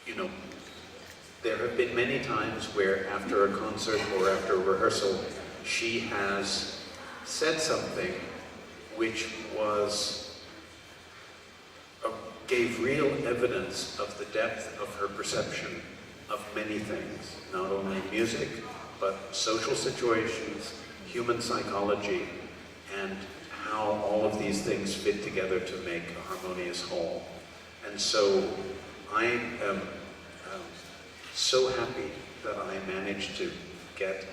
you know, there have been many times where after a concert or after a rehearsal, she has said something which gave real evidence of the depth of her perception of many things, not only music, but social situations, human psychology, and how all of these things fit together to make a harmonious whole. And so I am so happy that I managed to get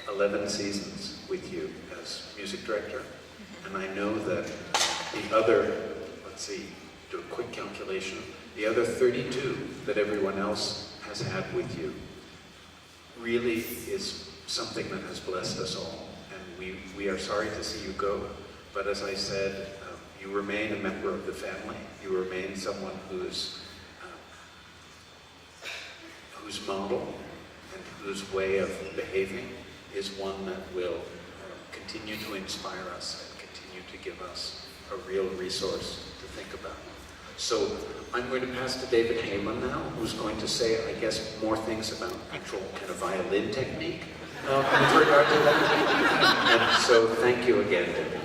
11 seasons with you as music director. And I know that the other, let's see, do a quick calculation, the other 32 that everyone else has had with you really is something that has blessed us all. And we are sorry to see you go, but as I said, you remain a member of the family. You remain someone whose model and whose way of behaving is one that will continue to inspire us and continue to give us a real resource to think about. So I'm going to pass to David Heyman now, who's going to say, I guess, more things about actual kind of violin technique with regard to that. And so thank you again, David.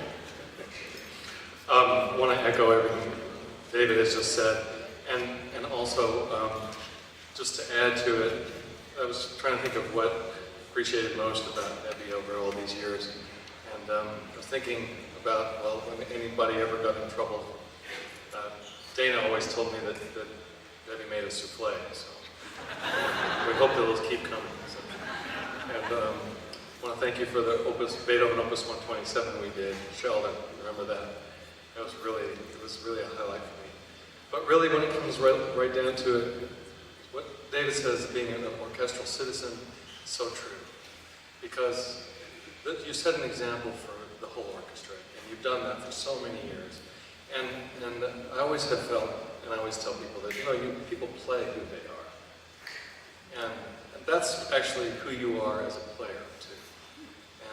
I want to echo everything David has just said, and also just to add to it, I was trying to think of what I appreciated most about Debbie over all these years, and I was thinking about, well, when anybody ever got in trouble, Dana always told me that Debbie made a souffle, so we hope that those keep coming. So. And I want to thank you for the Beethoven Opus 127 we did, Sheldon, remember that? It was really a highlight for me. But really, when it comes right down to it, what David says, being an orchestral citizen, is so true. Because you set an example for the whole orchestra, and you've done that for so many years. And I always have felt, and I always tell people that, people play who they are. And that's actually who you are as a player, too.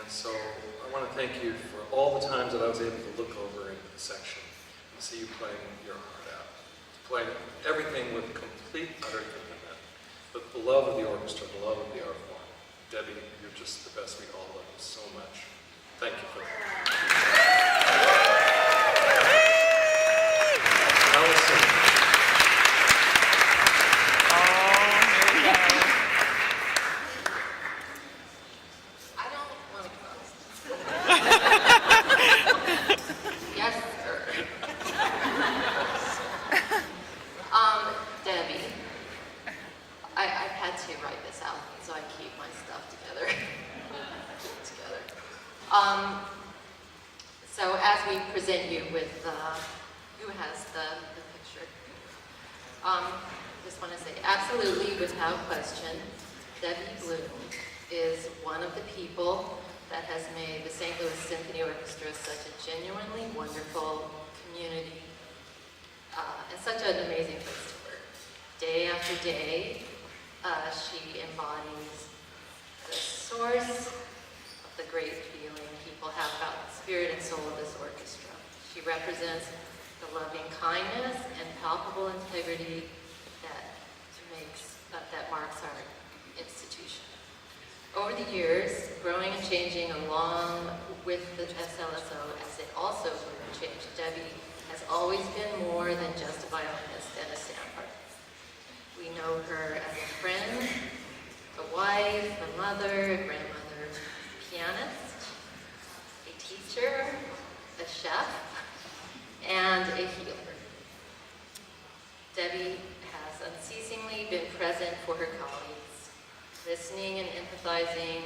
And so I want to thank you for all the times that I was able to look over into the section and see you playing your heart out. Playing everything with complete, utter commitment. But the love of the orchestra, the love of the art form. Debbie, you're just the best. We all love you so much. Thank you for that. So as we present you with who has the picture, just want to say absolutely without question, Debbie Bloom is one of the people that has made the St. Louis Symphony Orchestra such a genuinely wonderful community and such an amazing place to work. Day after day, she embodies the source of the great feeling people have about the spirit and soul of this orchestra. She represents the loving kindness and palpable integrity that marks our institution. Over the years, growing and changing along with the SLSO as it also grew and changed, Debbie has always been more than just a violinist and a sampler. We know her as a friend, a wife, a mother, a grandmother, pianist, a teacher, a chef, and a healer. Debbie has unceasingly been present for her colleagues, listening and empathizing,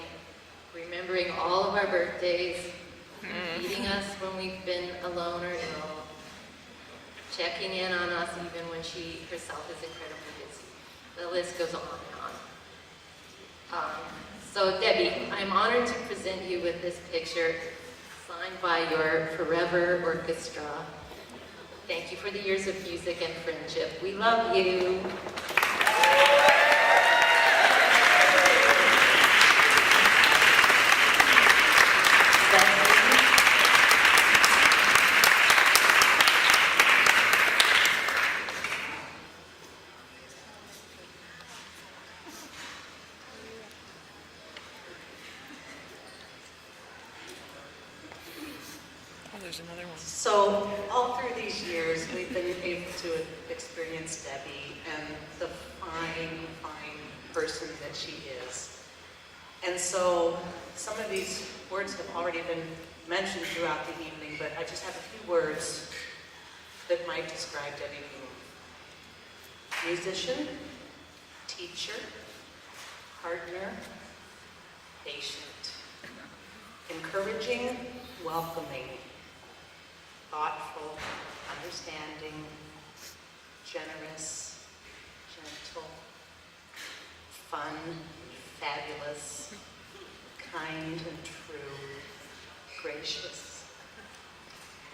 remembering all of our birthdays, feeding us when we've been alone or ill, checking in on us even when she herself is incredibly busy. The list goes on and on. So Debbie, I'm honored to present you with this picture signed by your forever orchestra. Thank you for the years of music and friendship. We love you. there's another one. So all through these years, we've been able to experience Debbie and the fine, fine person that she is. And so some of these words have already been mentioned throughout the evening, but I just have a few words that might describe Debbie Bloom. Musician, teacher, partner, patient, encouraging, welcoming, thoughtful, understanding, generous, gentle, fun, fabulous, kind and true, gracious,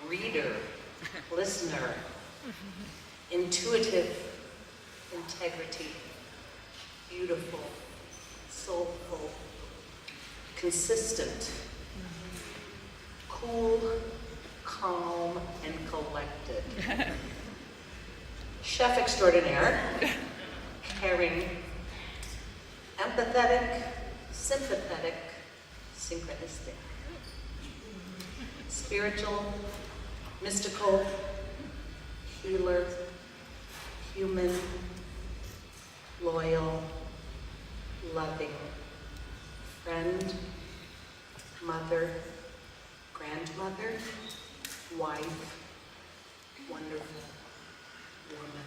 reader, listener, intuitive, integrity, beautiful, soulful, consistent, cool, calm, and collected. Chef extraordinaire, caring, empathetic, sympathetic, synchronistic, spiritual, mystical, healer, human, loyal, loving, friend, mother, grandmother, wife, wonderful woman.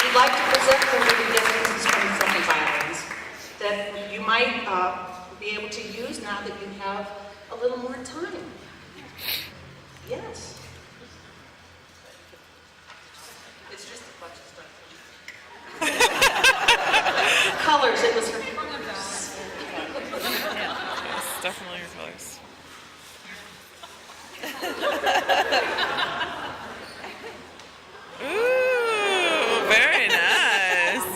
We'd like to present the Ruby Distance 22nd violins that you might be able to use now that you have a little more time. Yes. It's just the clutches, colors, it was her colors. It's definitely your colors. Ooh, very nice.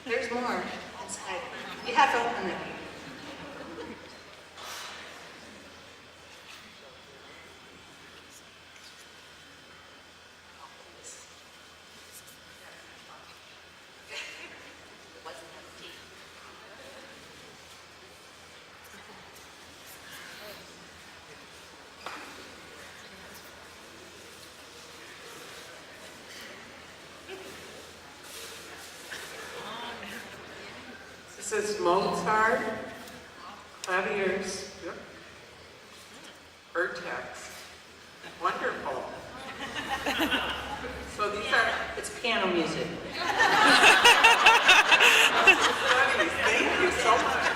There's more inside. You have to open it. This is Mozart, claviers, Vertex. Wonderful. So these are It's piano music. studies. Thank you so much.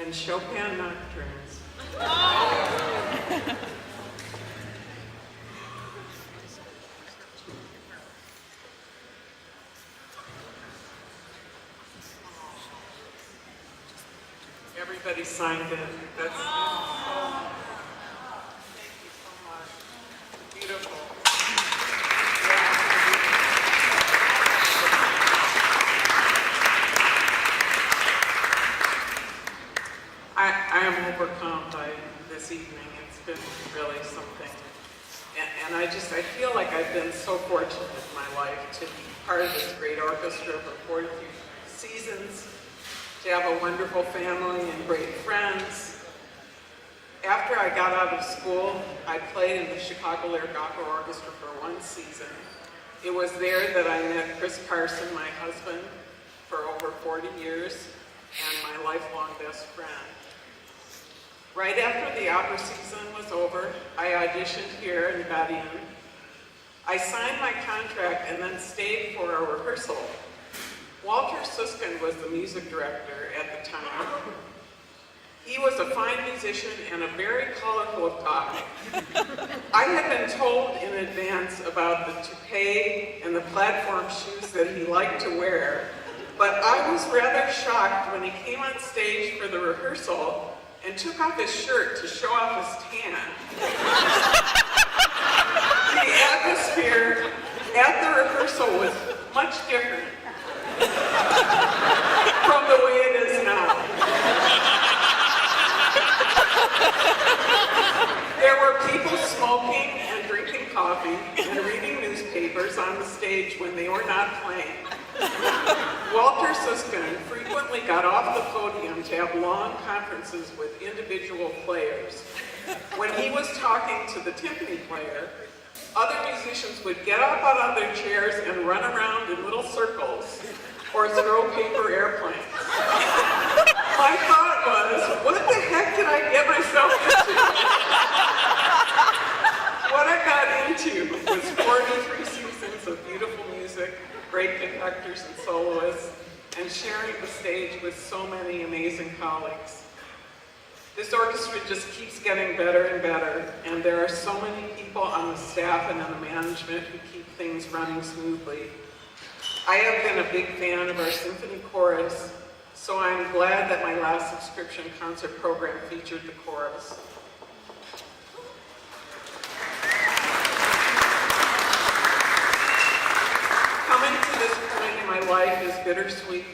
And Chopin nocturnes. Everybody signed it. That's thank you so much. Beautiful. I am overcome by this evening. It's been really something. And I feel like I've been so fortunate in my life to be part of this great orchestra for 42 seasons, to have a wonderful family and great friends. After I got out of school, I played in the Chicago Lyric Opera Orchestra for one season. It was there that I met Chris Carson, my husband, for over 40 years, and my lifelong best friend. Right after the opera season was over, I auditioned here and got in. I signed my contract and then stayed for a rehearsal. Walter Susskind was the music director at the time. He was a fine musician and a very colorful guy. I had been told in advance about the toupee and the platform shoes that he liked to wear, but I was rather shocked when he came on stage for the rehearsal and took off his shirt to show off his tan. The atmosphere at the rehearsal was much different from the way it is now. smoking and drinking coffee and reading newspapers on the stage when they were not playing. Walter Susskind frequently got off the podium to have long conferences with individual players. When he was talking to the timpani player, other musicians would get up out of their chairs and run around in little circles or throw paper airplanes. My thought was, what the heck did I get myself into? What I got into was 43 seasons of beautiful music, great conductors and soloists, and sharing the stage with so many amazing colleagues. This orchestra just keeps getting better and better, and there are so many people on the staff and on the management who keep things running smoothly. I have been a big fan of our symphony chorus, so I'm glad that my last subscription concert program featured the chorus. Coming to this point in my life is bittersweet.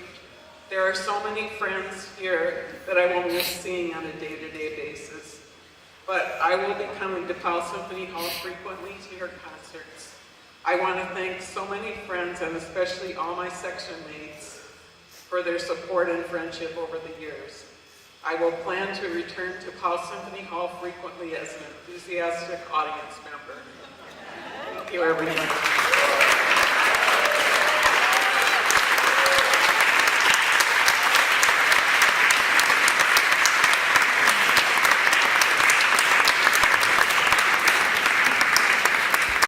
There are so many friends here that I will miss seeing on a day-to-day basis. But I will be coming to Powell Symphony Hall frequently to hear concerts. I want to thank so many friends, and especially all my section mates, for their support and friendship over the years. I will plan to return to Powell Symphony Hall frequently as an enthusiastic audience member. Thank you, everyone.